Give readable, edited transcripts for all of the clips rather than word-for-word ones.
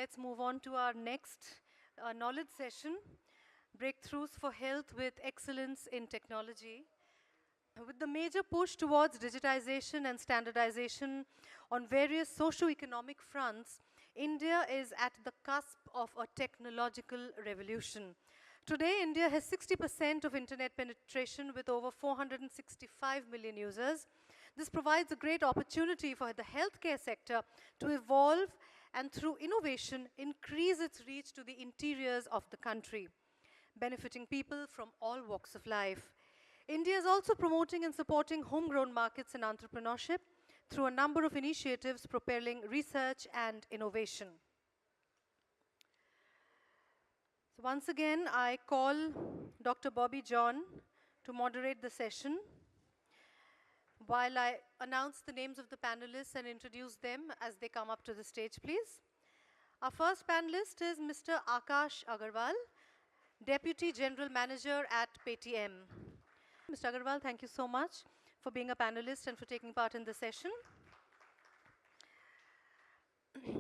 Let's move on to our next knowledge session, Breakthroughs for Health with Excellence in Technology. With the major push towards digitization and standardization on various socio-economic fronts, India is at the cusp of a technological revolution. Today, India has 60% of internet penetration with over 465 million users. This provides a great opportunity for the healthcare sector to evolve and through innovation increase its reach to the interiors of the country, benefiting people from all walks of life. India is also promoting and supporting homegrown markets and entrepreneurship through a number of initiatives propelling research and innovation. So once again, I call Dr. Bobby John to moderate the session while I announce the names of the panelists and introduce them as they come up to the stage, please. Our first panelist is Mr. Akash Agarwal, Deputy General Manager at Paytm. Mr. Agarwal, thank you so much for being a panelist and for taking part in the session.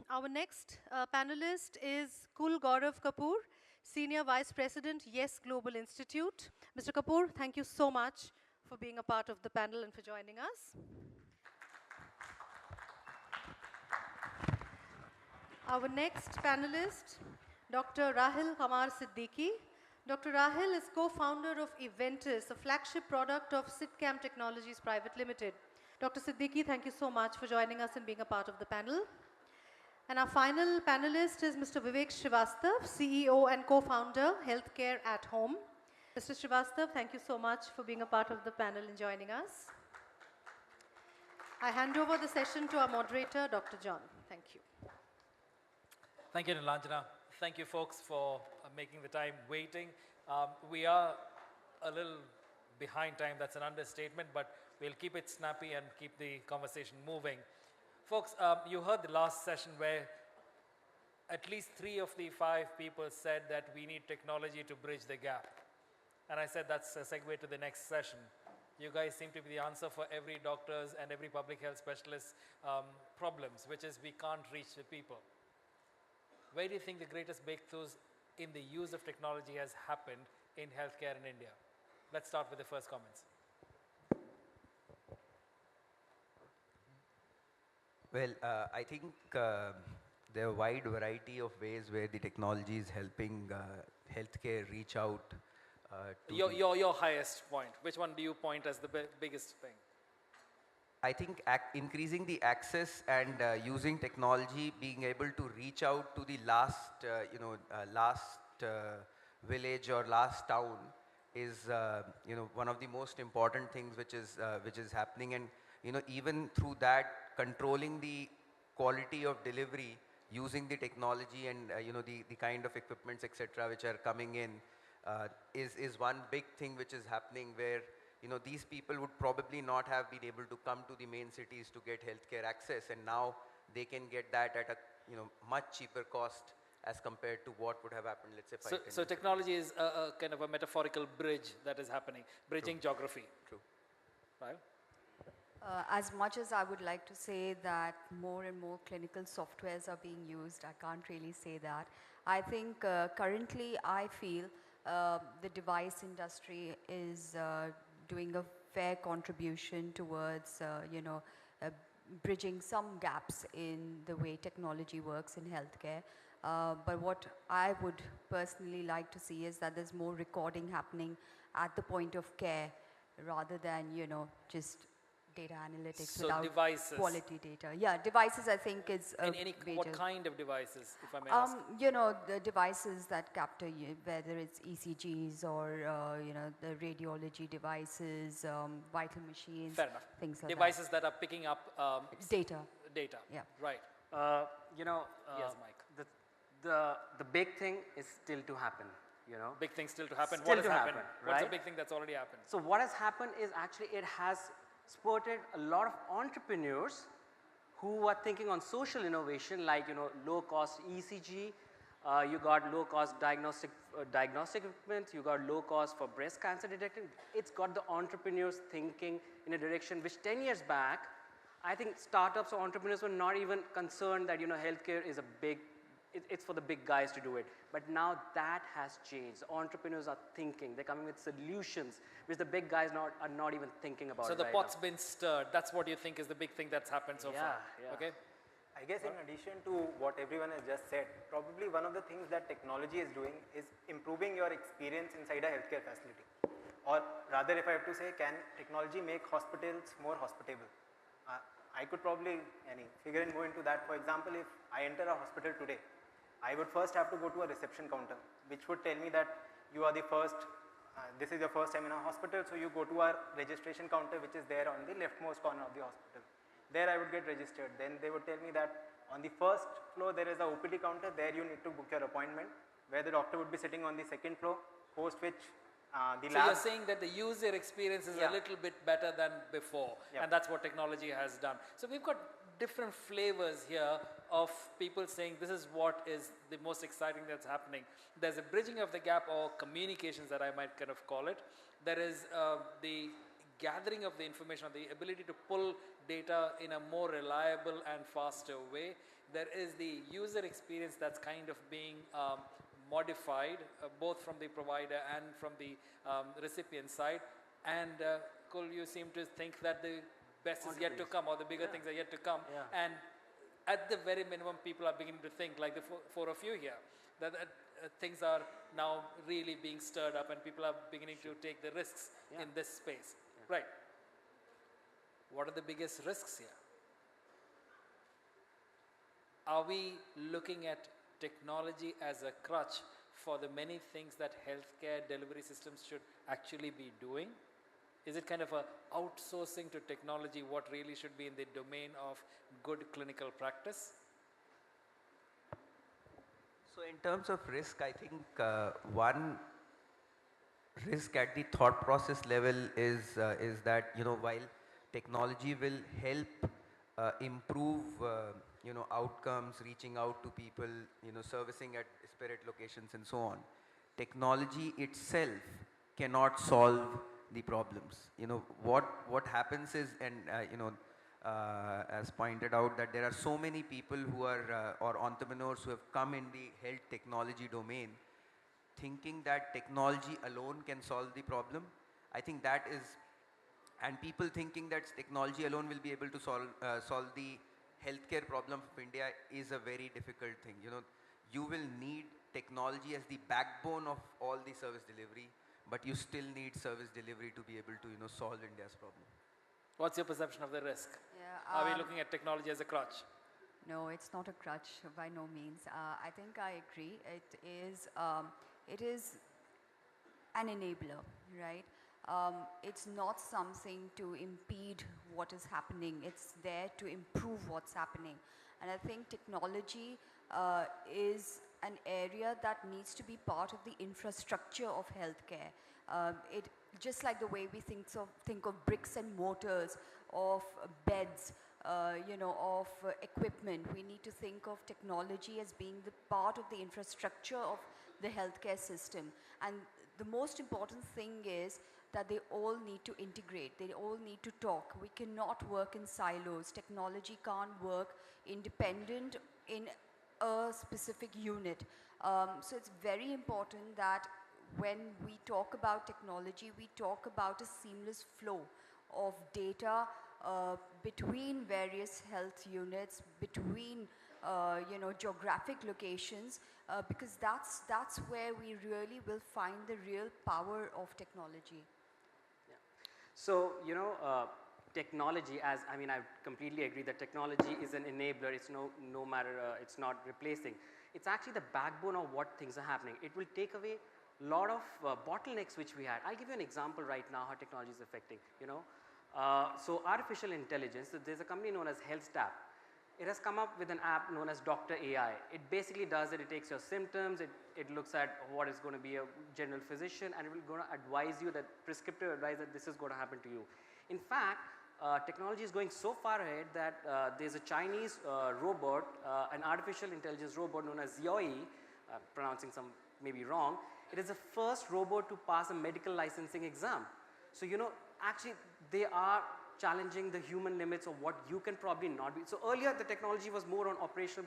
Our next panelist is Kul Gaurav Kapoor, Senior Vice President, Yes Global Institute. Mr. Kapoor, thank you so much for being a part of the panel and for joining us. Our next panelist, Dr. Rahil Kamar Siddiqui. Dr. Rahil is co-founder of Eventus, a flagship product of Sitcam Technologies Private Limited. Dr. Siddiqui, thank you so much for joining us and being a part of the panel. And our final panelist is Mr. Vivek Srivastav, CEO and co-founder, Healthcare at Home. Mr. Srivastav, thank you so much for being a part of the panel and joining us. I hand over the session to our moderator, Dr. John. Thank you. Thank you, Nilanjana. Thank you, folks, for making the time waiting. We are a little behind time. That's an understatement, but we'll keep it snappy and keep the conversation moving. Folks, you heard the last session where at least 3 of the 5 people said that we need technology to bridge the gap. And I said that's a segue to the next session. You guys seem to be the answer for every doctor's and every public health specialist's problems, which is we can't reach the people. Where do you think the greatest breakthroughs in the use of technology has happened in healthcare in India? Let's start with the first comments. Well, I think there are a wide variety of ways where the technology is helping healthcare reach out to your highest point. Which one do you point as the biggest thing? I think increasing the access and using technology, being able to reach out to the last, village or last town is, one of the most important things which is happening. And, even through that, controlling the quality of delivery using the technology and, the kind of equipments, etc., which are coming in is one big thing which is happening where these people would probably not have been able to come to the main cities to get healthcare access, and now they can get that at a much cheaper cost as compared to what would have happened, let's say, 5 years. So technology is a kind of a metaphorical bridge that is happening, bridging geography. True. Right? As much as I would like to say that more and more clinical softwares are being used, I can't really say that. I think currently I feel the device industry is doing a fair contribution towards, bridging some gaps in the way technology works in healthcare. But what I would personally like to see is that there's more recording happening at the point of care rather than, just data analytics without devices. Quality data. Yeah, devices I think is a major. What kind of devices, if I may ask? The devices that capture, whether it's ECGs or, the radiology devices, vital machines, Fair enough. Things like devices that are picking up data. Data. Yeah. Right. Yes, Mike. The big thing is still to happen. Big thing still to happen. Still What has to happened? happen, What's the right? big thing that's already happened? So what has happened is actually it has spurred a lot of entrepreneurs who are thinking on social innovation, like low cost ECG, you got low cost diagnostic equipment, you got low cost for breast cancer detection. It's got the entrepreneurs thinking in a direction which 10 years back, I think startups or entrepreneurs were not even concerned that healthcare is a big it's for the big guys to do it. But now that has changed. Entrepreneurs are thinking, they're coming with solutions which the big guys are not even thinking about. So the right pot's now. been stirred. That's what you think is the big thing that's happened so far. Yeah. Okay. I guess in addition to what everyone has just said, probably one of the things that technology is doing is improving your experience inside a healthcare facility. Or rather, if I have to say, can technology make hospitals more hospitable? I could probably figure and go into that. For example, if I enter a hospital today, I would first have to go to a reception counter, which would tell me that you are the first, this is your first time in a hospital, so you go to our registration counter, which is there on the leftmost corner of the hospital. There I would get registered. Then they would tell me that on the first floor there is a OPD counter, there you need to book your appointment, where the doctor would be sitting on the second floor, post which the So lab. you're saying that the user experience is a little bit better than before, and that's what technology has done. So we've got different flavors here of people saying this is what is the most exciting that's happening. There's a bridging of the gap, or communications that I might kind of call it. There is the gathering of the information, or the ability to pull data in a more reliable and faster way. There is the user experience that's kind of being modified, both from the provider and from the recipient side. And Kul, you seem to think that the best is yet to come, or the bigger things are yet to come. And at the very minimum, people are beginning to think, like the four of you here, that things are now really being stirred up and people are beginning to take the risks in this space. Right. What are the biggest risks here? Are we looking at technology as a crutch for the many things that healthcare delivery systems should actually be doing? Is it kind of a outsourcing to technology what really should be in the domain of good clinical practice? So in terms of risk, I think one risk at the thought process level is that, while technology will help improve outcomes, reaching out to people, servicing at disparate locations and so on, technology itself cannot solve the problems. What happens is, and as pointed out, that there are so many people who are or entrepreneurs who have come in the health technology domain thinking that technology alone can solve the problem. I think that is, and people thinking that technology alone will be able to solve the healthcare problem of India is a very difficult thing. You will need technology as the backbone of all the service delivery, but you still need service delivery to be able to solve India's problem. What's your perception of the risk? Yeah, Are we looking at technology as a crutch? No, it's not a crutch by no means. I think I agree. It is an enabler, right? It's not something to impede what is happening. It's there to improve what's happening. And I think technology is an area that needs to be part of the infrastructure of healthcare. It just like the way we think of bricks and mortars, of beds, of equipment. We need to think of technology as being the part of the infrastructure of the healthcare system. And the most important thing is that they all need to integrate. They all need to talk. We cannot work in silos. Technology can't work independent in a specific unit. So it's very important that when we talk about technology, we talk about a seamless flow of data between various health units, between geographic locations, because that's where we really will find the real power of technology. So, technology, I completely agree that technology is an enabler. It's no matter, it's not replacing. It's actually the backbone of what things are happening. It will take away a lot of bottlenecks which we had. I'll give you an example right now how technology is affecting, So artificial intelligence, so there's a company known as HealthStap. It has come up with an app known as Dr. AI. It basically does it takes your symptoms, it looks at what is going to be a general physician, and it will going to advise you, that prescriptive advice, that this is going to happen to you. In fact, technology is going so far ahead that there's a Chinese robot, an artificial intelligence robot known as Xiaoyi, pronouncing some maybe wrong. It is the first robot to pass a medical licensing exam. So, actually they are challenging the human limits of what you can probably not be. So earlier the technology was more on operational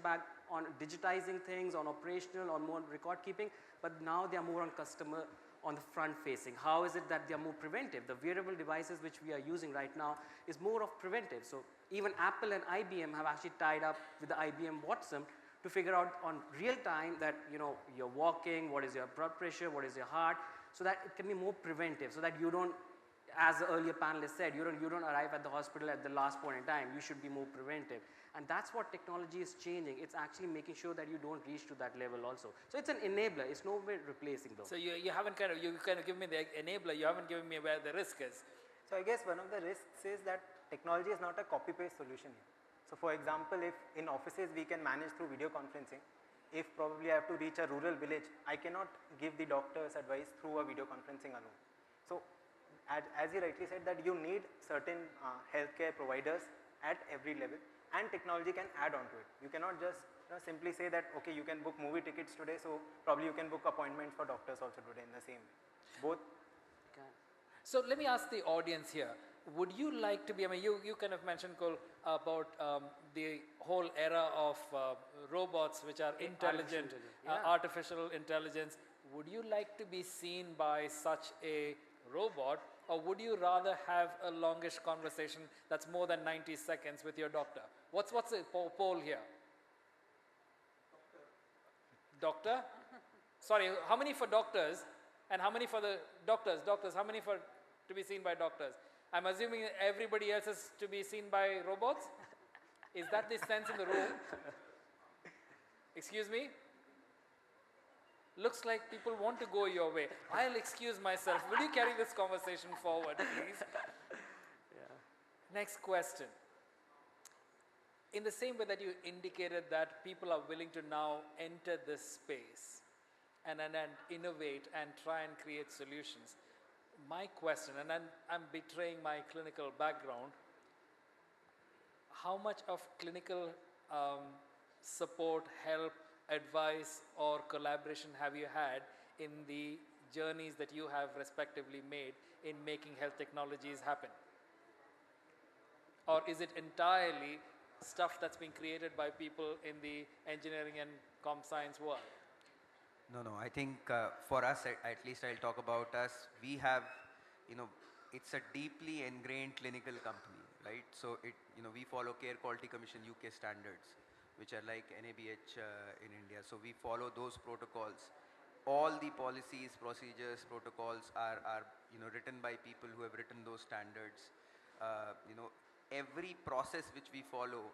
on digitizing things, on operational, on more record keeping, but now they are more on customer, on the front facing. How is it that they are more preventive? The wearable devices which we are using right now is more of preventive. So even Apple and IBM have actually tied up with the IBM Watson to figure out on real time that you're walking, what is your blood pressure, what is your heart, so that it can be more preventive, so that you don't, as the earlier panelist said, you don't arrive at the hospital at the last point in time. You should be more preventive. And that's what technology is changing. It's actually making sure that you don't reach to that level also. So it's an enabler. It's no way replacing though. So you haven't you given me the enabler, you haven't given me where the risk is. So I guess one of the risks is that technology is not a copy-paste solution here. So for example, if in offices we can manage through video conferencing, if probably I have to reach a rural village, I cannot give the doctor's advice through a video conferencing alone. So as you rightly said, that you need certain healthcare providers at every level, and technology can add on to it. You cannot just simply say that, okay, you can book movie tickets today, so probably you can book appointments for doctors also today in the same way. Both. Okay. So let me ask the audience here. Would you like to be, I mean, you kind of mentioned, Kul, about the whole era of robots which are intelligent, artificial intelligence. Would you like to be seen by such a robot, or would you rather have a longish conversation that's more than 90 seconds with your doctor? What's the poll here? Doctor? Sorry, how many for doctors and how many for the doctors? Doctors, how many for to be seen by doctors? I'm assuming everybody else is to be seen by robots? Is that the sense in the room? Excuse me? Looks like people want to go your way. I'll excuse myself. Will you carry this conversation forward, please? Next question. In the same way that you indicated that people are willing to now enter this space and innovate and try and create solutions, my question, and I'm betraying my clinical background, how much of clinical support, help, advice or collaboration have you had in the journeys that you have respectively made in making health technologies happen? Or is it entirely stuff that's been created by people in the engineering and comp science world? No, I think for us, at least I'll talk about us, we have, it's a deeply ingrained clinical company, right? So we follow Care Quality Commission UK standards, which are like NABH in India. So we follow those protocols. All the policies, procedures, protocols are written by people who have written those standards. Every process which we follow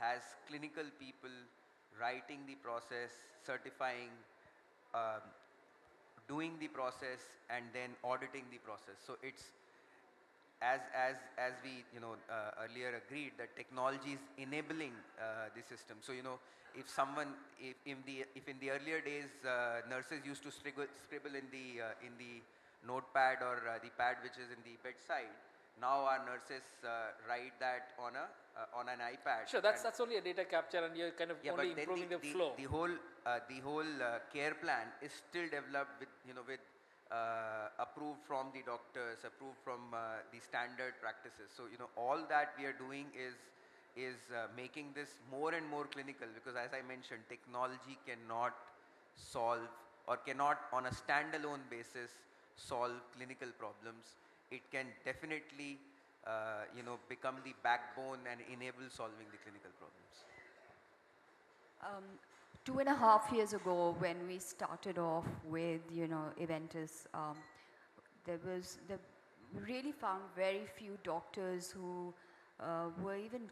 has clinical people writing the process, certifying, doing the process, and then auditing the process. So it's as we earlier agreed that technology is enabling the system. So if in the earlier days nurses used to scribble in the notepad or the pad which is in the bedside, now our nurses write that on an iPad. Sure, that's only a data capture, and you're kind of only improving the flow. The whole care plan is still developed with approved from the doctors, approved from the standard practices. So all that we are doing is making this more and more clinical, because as I mentioned, technology cannot solve or cannot on a standalone basis solve clinical problems. It can definitely become the backbone and enable solving the clinical problems. 2.5 years ago, when we started off with Eventus, we really found very few doctors who were even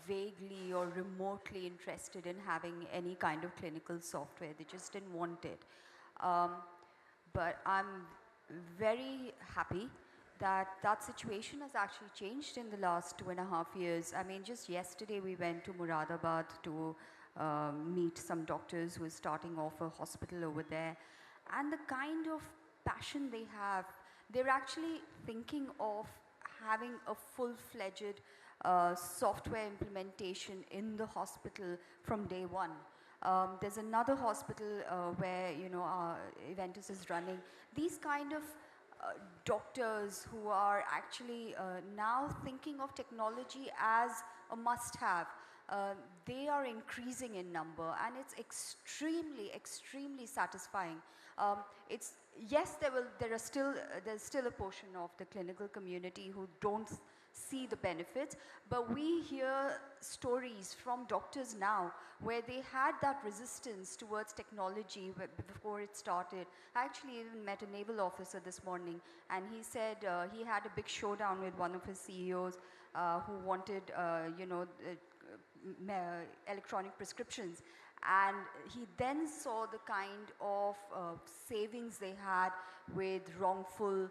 vaguely or remotely interested in having any kind of clinical software. They just didn't want it. But I'm very happy that situation has actually changed in the last 2.5 years. I mean, just yesterday we went to Muradabad to meet some doctors who are starting off a hospital over there, and the kind of passion they have, they're actually thinking of having a full-fledged software implementation in the hospital from day one. There's another hospital where Eventus is running. These kind of doctors who are actually now thinking of technology as a must-have. They are increasing in number, and it's extremely, extremely satisfying. It's yes, there's still a portion of the clinical community who don't see the benefits, but we hear stories from doctors now where they had that resistance towards technology before it started. I actually even met a naval officer this morning, and he said he had a big showdown with one of his CEOs who wanted, electronic prescriptions, and he then saw the kind of savings they had with wrongful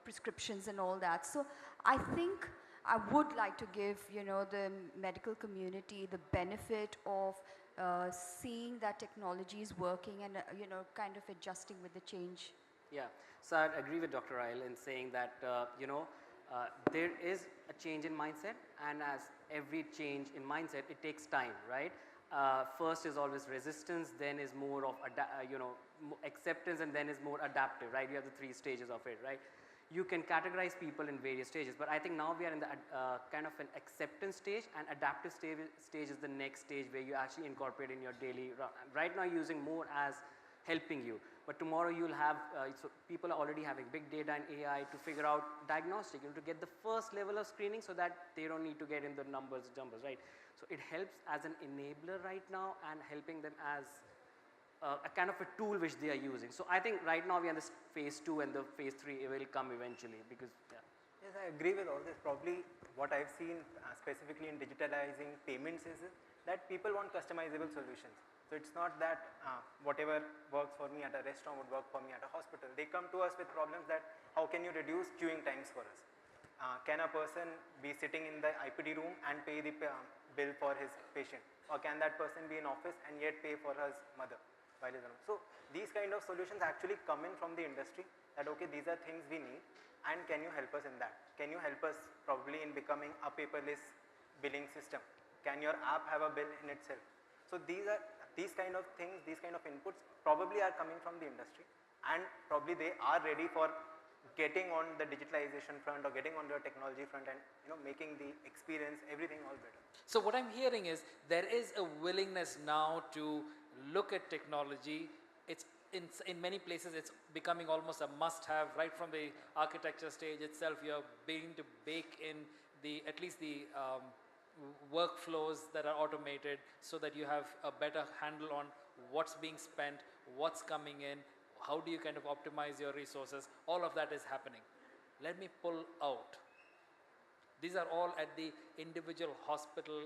prescriptions and all that. So I think I would like to give the medical community the benefit of seeing that technology is working and kind of adjusting with the change. Yeah, so I agree with Dr. Ryle in saying that there is a change in mindset, and as every change in mindset, it takes time, right? First is always resistance, then is more of acceptance, and then is more adaptive, right? You have the 3 stages of it, right? You can categorize people in various stages, but I think now we are in the kind of an acceptance stage, and adaptive stage is the next stage where you actually incorporate in your daily. Right now, you're using more as helping you, but tomorrow you'll have, so people are already having big data and AI to figure out diagnostic, to get the first level of screening so that they don't need to get in the numbers, right? So it helps as an enabler right now, and helping them as a kind of a tool which they are using. So I think right now we are in this phase 2, and the phase 3 will come eventually, because Yes, I agree with all this. Probably what I've seen specifically in digitalizing payments is that people want customizable solutions. So it's not that whatever works for me at a restaurant would work for me at a hospital. They come to us with problems that how can you reduce queuing times for us? Can a person be sitting in the IPD room and pay the bill for his patient? Or can that person be in office and yet pay for his mother? So these kind of solutions actually come in from the industry, that okay, these are things we need, and can you help us in that? Can you help us probably in becoming a paperless billing system? Can your app have a bill in itself? So these kind of things, these kind of inputs probably are coming from the industry, and probably they are ready for getting on the digitalization front or getting on the technology front, and making the experience, everything all better. So what I'm hearing is there is a willingness now to look at technology. It's in many places it's becoming almost a must-have. Right from the architecture stage itself, you're beginning to bake in at least the workflows that are automated, so that you have a better handle on what's being spent, what's coming in, how do you kind of optimize your resources. All of that is happening. Let me pull out. These are all at the individual hospital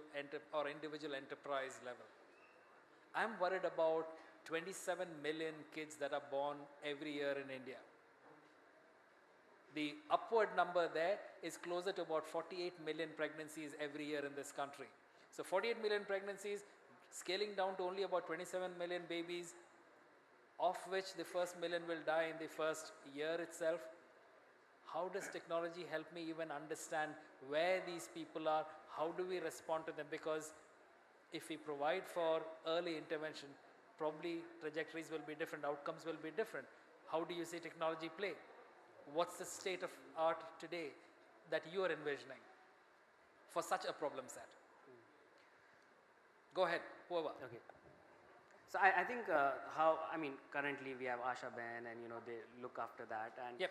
or individual enterprise level. I'm worried about 27 million kids that are born every year in India. The upward number there is closer to about 48 million pregnancies every year in this country. So 48 million pregnancies, scaling down to only about 27 million babies, of which the first million will die in the first year itself. How does technology help me even understand where these people are? How do we respond to them? Because if we provide for early intervention, probably trajectories will be different, outcomes will be different. How do you see technology play? What's the state of art today that you are envisioning for such a problem set? Go ahead, whoever. Okay. So I think currently we have Asha Ben, and they look after that, and yep.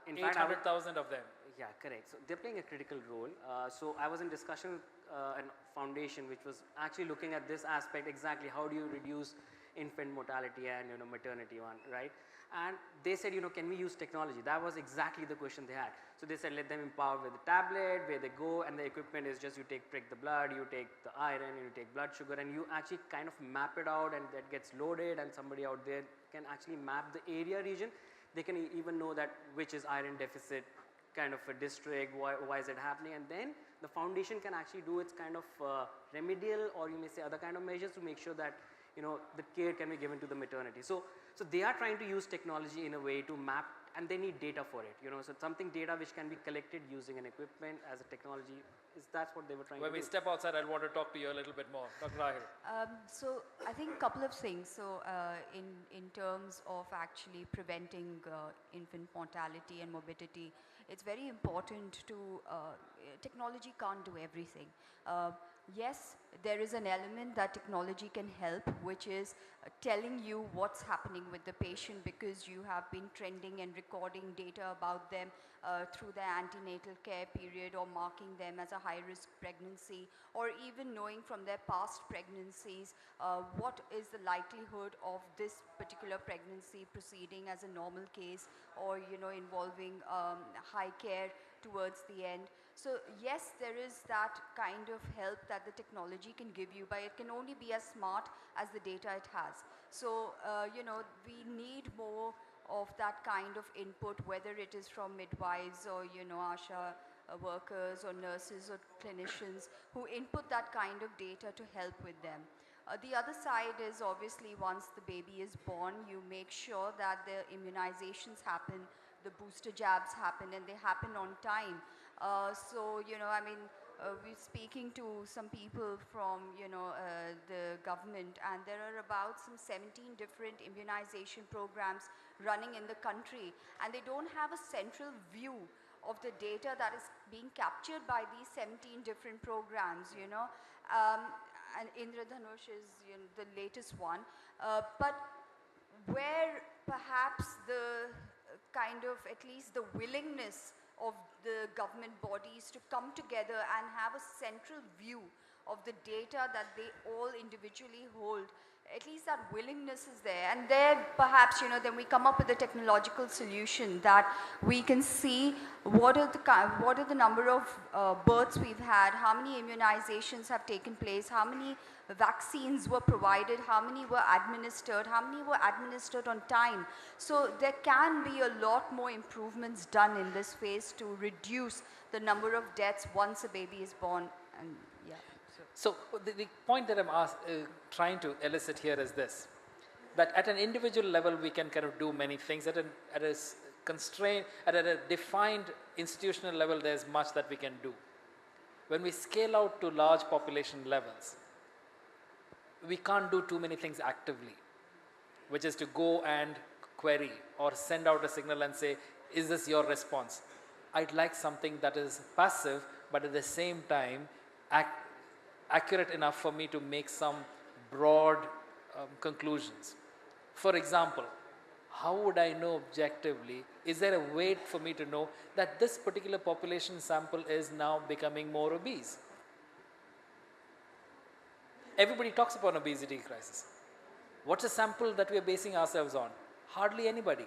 In 800,000 of them. Yeah, correct. So they're playing a critical role. So I was in discussion with a foundation which was actually looking at this aspect exactly. How do you reduce infant mortality and maternity one, right? And they said, can we use technology? That was exactly the question they had. So they said, let them empower with the tablet, where they go, and the equipment is just prick the blood, you take the iron, you take blood sugar, and you actually kind of map it out, and that gets loaded, and somebody out there can actually map the area region. They can even know that which is iron deficit kind of a district, why is it happening, and then the foundation can actually do its kind of remedial, or you may say other kind of measures to make sure that the care can be given to the maternity. So they are trying to use technology in a way to map and they need data for it, so something data which can be collected using an equipment as a technology, that's what they were trying When to we do. step outside, I want to talk to you a little bit more. Dr. Rahil. So I think a couple of things. So in terms of actually preventing infant mortality and morbidity, it's very important to, technology can't do everything. Yes, there is an element that technology can help, which is telling you what's happening with the patient, because you have been trending and recording data about them through their antenatal care period, or marking them as a high-risk pregnancy, or even knowing from their past pregnancies what is the likelihood of this particular pregnancy proceeding as a normal case, or involving high care towards the end. So yes, there is that kind of help that the technology can give you, but it can only be as smart as the data it has. So we need more of that kind of input, whether it is from midwives or ASHA workers or nurses or clinicians who input that kind of data to help with them. The other side is, obviously, once the baby is born, you make sure that the immunizations happen, the booster jabs happen, and they happen on time. We're speaking to some people from, the government, and there are about some 17 different immunization programs running in the country, and they don't have a central view of the data that is being captured by these 17 different programs. And Indradhanush is the latest one. But where perhaps the kind of, at least the willingness of the government bodies to come together and have a central view of the data that they all individually hold, at least that willingness is there. And there perhaps, then we come up with a technological solution that we can see what are the number of births we've had, how many immunizations have taken place, how many vaccines were provided, how many were administered on time. So there can be a lot more improvements done in this phase to reduce the number of deaths once a baby is born. And yeah. So the point that I'm trying to elicit here is this, that at an individual level we can kind of do many things. At a constraint, at a defined institutional level, there's much that we can do. When we scale out to large population levels, we can't do too many things actively, which is to go and query or send out a signal and say, is this your response? I'd like something that is passive, but at the same time accurate enough for me to make some broad conclusions. For example, how would I know objectively, is there a way for me to know that this particular population sample is now becoming more obese? Everybody talks about obesity crisis. What's a sample that we are basing ourselves on? Hardly anybody.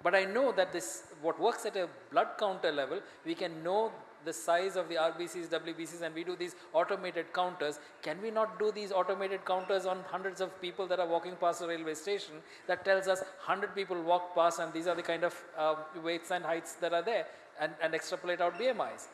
But I know that what works at a blood counter level, we can know the size of the RBCs, WBCs, and we do these automated counters. Can we not do these automated counters on hundreds of people that are walking past a railway station that tells us 100 people walk past and these are the kind of weights and heights that are there, and extrapolate out BMIs?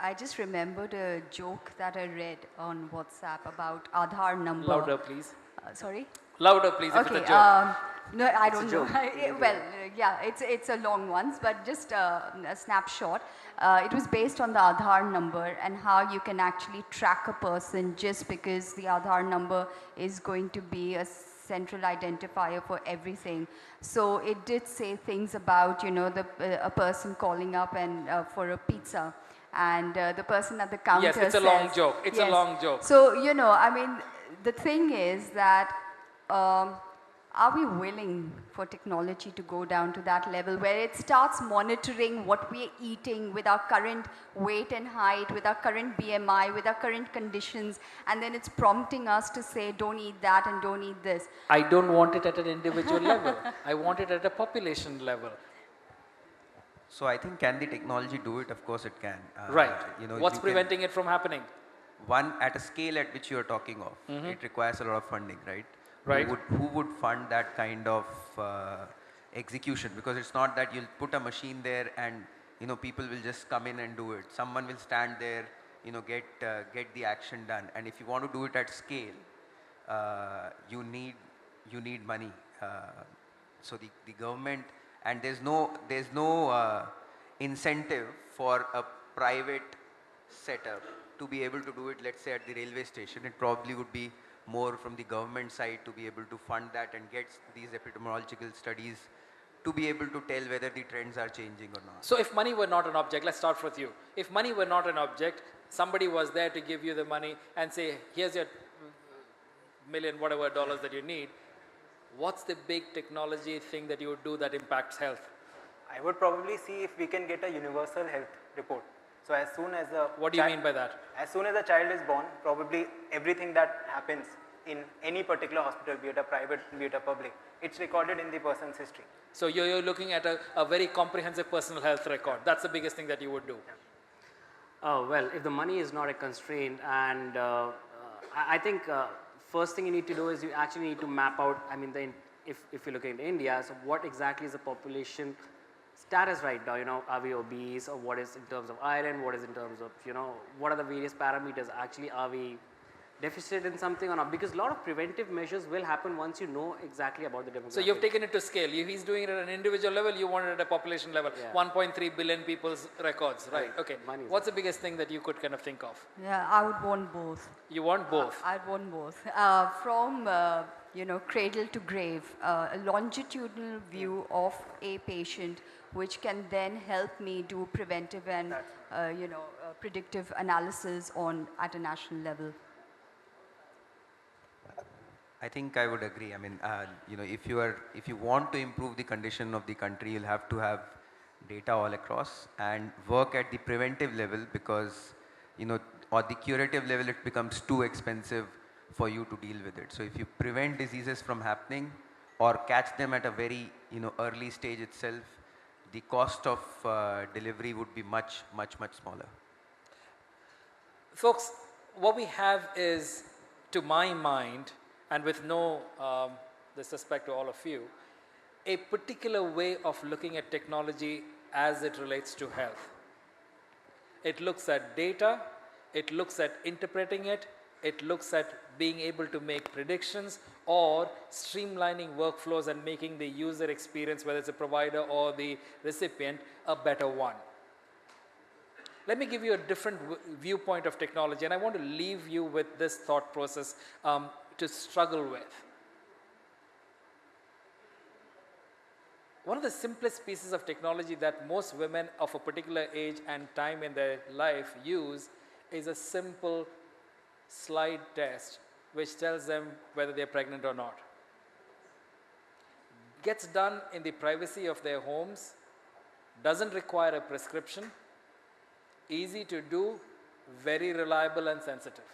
I just remembered a joke that I read on WhatsApp about Aadhaar number. Louder, please. Sorry? Louder, please, if Okay, it's a joke. no, I don't know. joke. Well, yeah, it's a long one, but just a snapshot. It was based on the Aadhaar number and how you can actually track a person just because the Aadhaar number is going to be a central identifier for everything. So it did say things about, a person calling up and for a pizza. And the person at the counter Yes, it's a says, long joke. It's a long joke. So, the thing is that are we willing for technology to go down to that level where it starts monitoring what we're eating with our current weight and height, with our current BMI, with our current conditions, and then it's prompting us to say, don't eat that and don't eat this? I don't want it at an individual level. I want it at a population level. So I think, can the technology do it? Of course it can. Right. What's you preventing it from happening? One, at a scale at which you are talking of, it requires a lot of funding, right? Right. Who would fund that kind of execution? Because it's not that you'll put a machine there and people will just come in and do it. Someone will stand there, get the action done. And if you want to do it at scale, you need money. So the government, and there's no incentive for a private setup to be able to do it, let's say at the railway station. It probably would be more from the government side to be able to fund that and get these epidemiological studies to be able to tell whether the trends are changing or not. So if money were not an object, let's start with you. If money were not an object, somebody was there to give you the money and say, here's your million whatever dollars that you need, what's the big technology thing that you would do that impacts health? I would probably see if we can get a universal health report. So as soon as a What do you mean by that? As soon as a child is born, probably everything that happens in any particular hospital, be it a private, be it a public, it's recorded in the person's history. So you're looking at a very comprehensive personal health record. That's the biggest thing that you would do. Well, if the money is not a constraint, and I think first thing you need to do is you actually need to map out, I mean, if you're looking at India, so what exactly is the population status right now, you know, are we obese, or what is in terms of iron, what is in terms of, you know, what are the various parameters, actually are we deficit in something or not, because a lot of preventive measures will happen once you know exactly about the demographics. So you've taken it to scale. If he's doing it at an individual level, you want it at a population level. Yeah. 1.3 billion people's records, right? Okay. Money is What's the biggest thing that you could kind of think of? Yeah, I would want both. You want both. I'd want both. From you know, cradle to grave, a longitudinal view of a patient, which can then help me do preventive and you know, predictive analysis at a national level. I think I would agree. I mean, you know, if you want to improve the condition of the country, you'll have to have data all across and work at the preventive level, because, you know, or the curative level, it becomes too expensive for you to deal with it. So if you prevent diseases from happening or catch them at a very, you know, early stage itself, the cost of delivery would be much smaller. Folks, what we have is, to my mind, and with no disrespect to all of you, a particular way of looking at technology as it relates to health. It looks at data, it looks at interpreting it, it looks at being able to make predictions or streamlining workflows and making the user experience, whether it's a provider or the recipient, a better one. Let me give you a different viewpoint of technology, and I want to leave you with this thought process to struggle with. One of the simplest pieces of technology that most women of a particular age and time in their life use is a simple slide test which tells them whether they're pregnant or not. Gets done in the privacy of their homes, doesn't require a prescription, easy to do, very reliable and sensitive.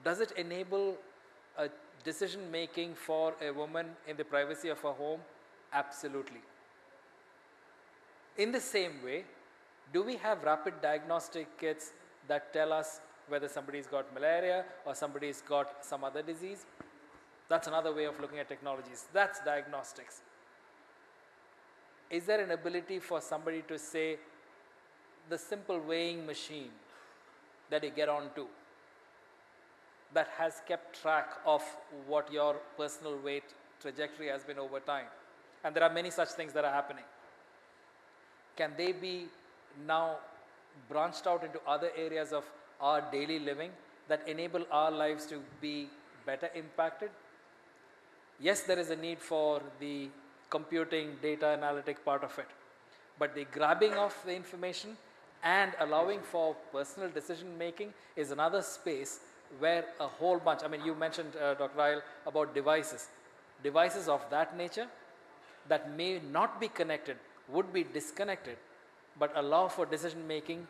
Does it enable a decision making for a woman in the privacy of her home? Absolutely. In the same way, do we have rapid diagnostic kits that tell us whether somebody's got malaria or somebody's got some other disease? That's another way of looking at technologies. That's diagnostics. Is there an ability for somebody to say, the simple weighing machine that you get onto, that has kept track of what your personal weight trajectory has been over time? And there are many such things that are happening. Can they be now branched out into other areas of our daily living that enable our lives to be better impacted? Yes, there is a need for the computing, data analytic part of it, but the grabbing of the information and allowing for personal decision making is another space where a whole bunch, I mean, you mentioned, Dr. Ryle, about devices. Devices of that nature that may not be connected, would be disconnected, but allow for decision making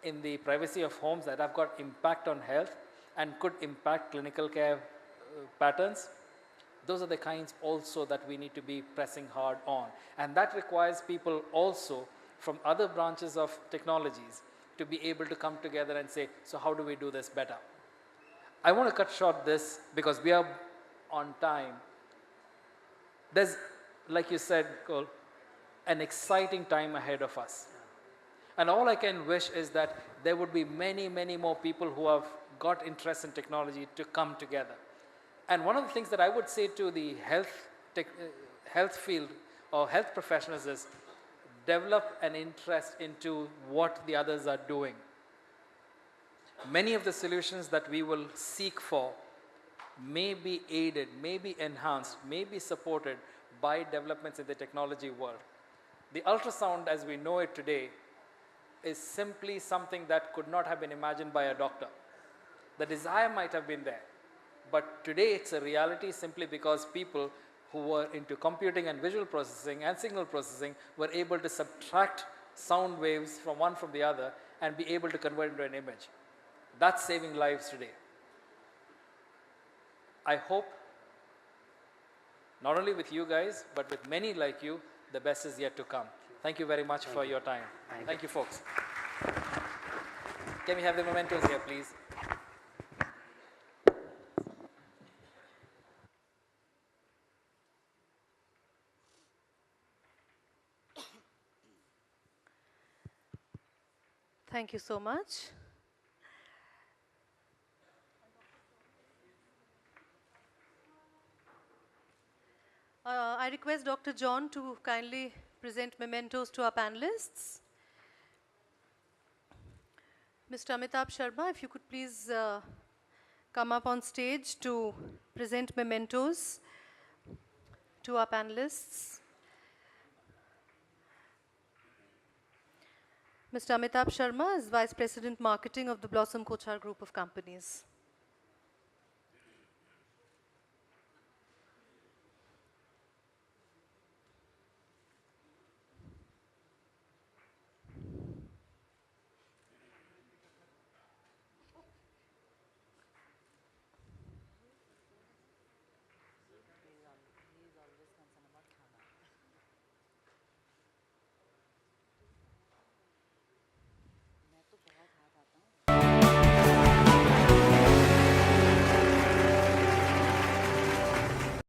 in the privacy of homes that have got impact on health and could impact clinical care patterns. Those are the kinds also that we need to be pressing hard on. And that requires people also from other branches of technologies to be able to come together and say, so how do we do this better? I want to cut short this because we are on time. There's, like you said, Cole, an exciting time ahead of us. And all I can wish is that there would be many, many more people who have got interest in technology to come together. And one of the things that I would say to the health health field or health professionals is develop an interest into what the others are doing. Many of the solutions that we will seek for may be aided, may be enhanced, may be supported by developments in the technology world. The ultrasound as we know it today is simply something that could not have been imagined by a doctor. The desire might have been there, but today it's a reality simply because people who were into computing and visual processing and signal processing were able to subtract sound waves from one from the other and be able to convert into an image. That's saving lives today. I hope, not only with you guys, but with many like you, the best is yet to come. Thank you very much for your time. Thank you, folks. Can we have the mementos here, please? Thank you so much. I request Dr. John to kindly present mementos to our panelists. Mr. Amitabh Sharma, if you could please come up on stage to present mementos to our panelists. Mr. Amitabh Sharma is Vice President Marketing of the Blossom Kochhar Group of Companies.